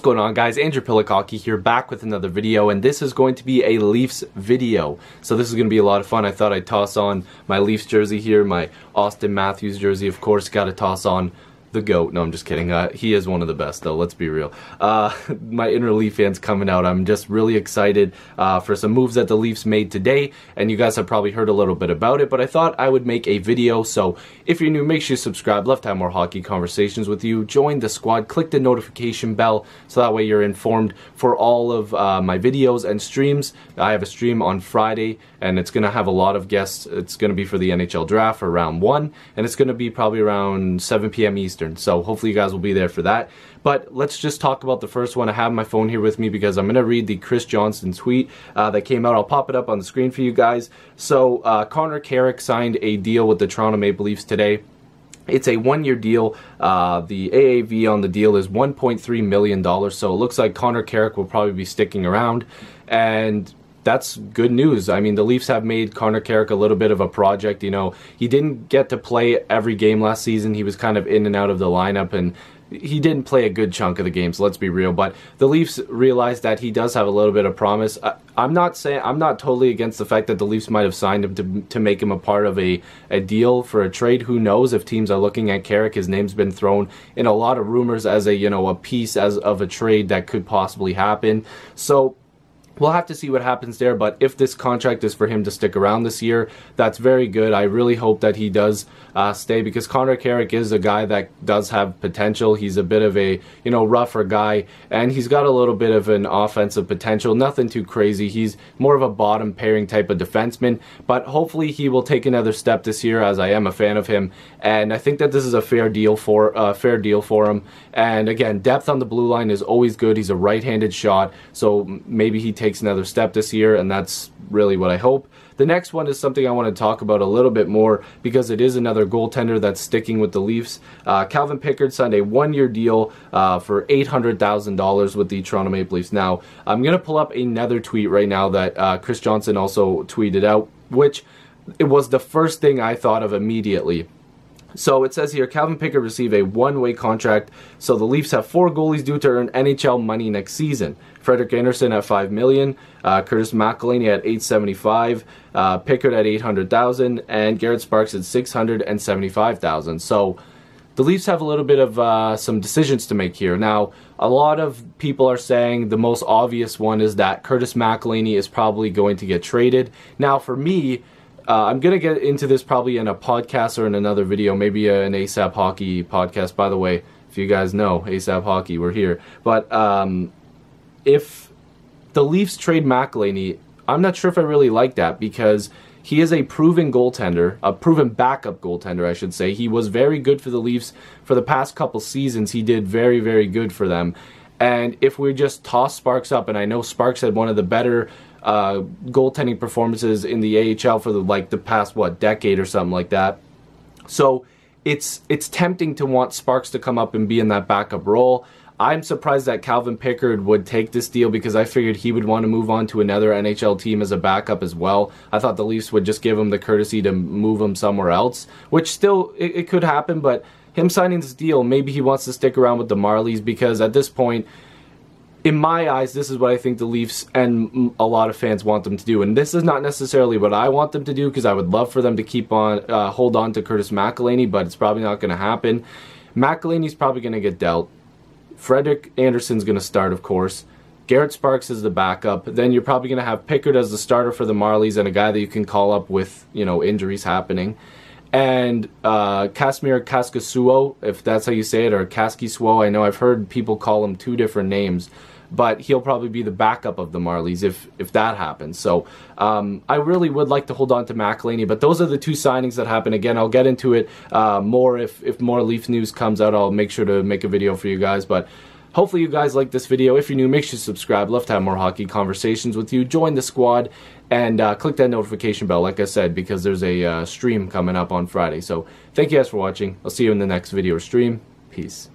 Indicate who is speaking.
Speaker 1: going on, guys? Andrew Piluk Hockey here, back with another video, and this is going to be a Leafs video. So this is going to be a lot of fun. I thought I'd toss on my Leafs jersey here, my Austin Matthews jersey, of course. Got to toss on the GOAT. No, I'm just kidding. He is one of the best, though. Let's be real. My inner Leaf fans coming out. I'm just really excited for some moves that the Leafs made today, and you guys have probably heard a little bit about it, but I thought I would make a video. So if you're new, make sure you subscribe. Love to have more hockey conversations with you. Join the squad. Click the notification bell so that way you're informed for all of my videos and streams. I have a stream on Friday, and it's going to have a lot of guests. It's going to be for the NHL draft for round 1, and it's going to be probably around 7 p.m. Eastern. So hopefully you guys will be there for that. But let's just talk about the first one. I have my phone here with me because I'm going to read the Chris Johnston tweet that came out. I'll pop it up on the screen for you guys. So Carrick signed a deal with the Toronto Maple Leafs today. It's a 1-year deal. The AAV on the deal is $1.3 million. So it looks like Carrick will probably be sticking around. And that's good news. I mean, the Leafs have made Carrick a little bit of a project. You know, he didn't get to play every game last season. He was kind of in and out of the lineup, and he didn't play a good chunk of the games, let's be real. But the Leafs realized that he does have a little bit of promise. I'm not totally against the fact that the Leafs might have signed him to make him a part of a deal for a trade. Who knows if teams are looking at Carrick? His name's been thrown in a lot of rumors as a piece of a trade that could possibly happen. So we'll have to see what happens there, but if this contract is for him to stick around this year, that's very good. I really hope that he does stay, because Carrick is a guy that does have potential. He's a bit of a rougher guy, and he's got a little bit of an offensive potential. Nothing too crazy. He's more of a bottom pairing type of defenseman, but hopefully he will take another step this year, as I am a fan of him, and I think that this is a fair deal for him. And again, depth on the blue line is always good. He's a right-handed shot, so maybe he takes another step this year, and that's really what I hope. The next one is something I want to talk about a little bit more because it is another goaltender that's sticking with the Leafs. Calvin Pickard signed a 1-year deal for $800,000 with the Toronto Maple Leafs. Now, I'm going to pull up another tweet right now that Chris Johnston also tweeted out, which it was the first thing I thought of immediately. So it says here, Calvin Pickard received a one-way contract, so the Leafs have 4 goalies due to earn NHL money next season. Frederik Andersen at $5 million, Curtis McElhinney at $875,000, Pickard at $800,000, and Garrett Sparks at $675,000. So the Leafs have a little bit of some decisions to make here. Now, a lot of people are saying the most obvious one is that Curtis McElhinney is probably going to get traded. Now, for me, I'm going to get into this probably in a podcast or in another video, maybe an ASAP Hockey podcast. By the way, if you guys know, ASAP Hockey, we're here. But if the Leafs trade McElhinney, I'm not sure if I really like that, because he is a proven goaltender, a proven backup goaltender, I should say. He was very good for the Leafs for the past couple seasons. He did very, very good for them. And if we just toss Sparks up, and I know Sparks had one of the better goaltending performances in the AHL for the past decade or something like that. So it's tempting to want Sparks to come up and be in that backup role. I'm surprised that Calvin Pickard would take this deal, because I figured he would want to move on to another NHL team as a backup as well. I thought the Leafs would just give him the courtesy to move him somewhere else, which still it could happen. But him signing this deal, maybe he wants to stick around with the Marlies, because at this point, in my eyes, this is what I think the Leafs and a lot of fans want them to do. And this is not necessarily what I want them to do, because I would love for them to keep on, hold on to Curtis McElhinney, but it's probably not going to happen. McElhinney's probably going to get dealt. Frederik Andersen's going to start, of course. Garrett Sparks is the backup. Then you're probably going to have Pickard as the starter for the Marlies, and a guy that you can call up with, injuries happening. And Kasimir Kaskisuo, if that's how you say it, or Kaskisuo. I know I've heard people call him 2 different names, but he'll probably be the backup of the Marlies if that happens. So I really would like to hold on to McElhinney, but those are the 2 signings that happen. Again, I'll get into it more if more Leaf news comes out. I'll make sure to make a video for you guys, but hopefully you guys like this video. If you're new, make sure to subscribe. Love to have more hockey conversations with you. Join the squad, and click that notification bell, like I said, because there's a stream coming up on Friday. So thank you guys for watching. I'll see you in the next video or stream. Peace.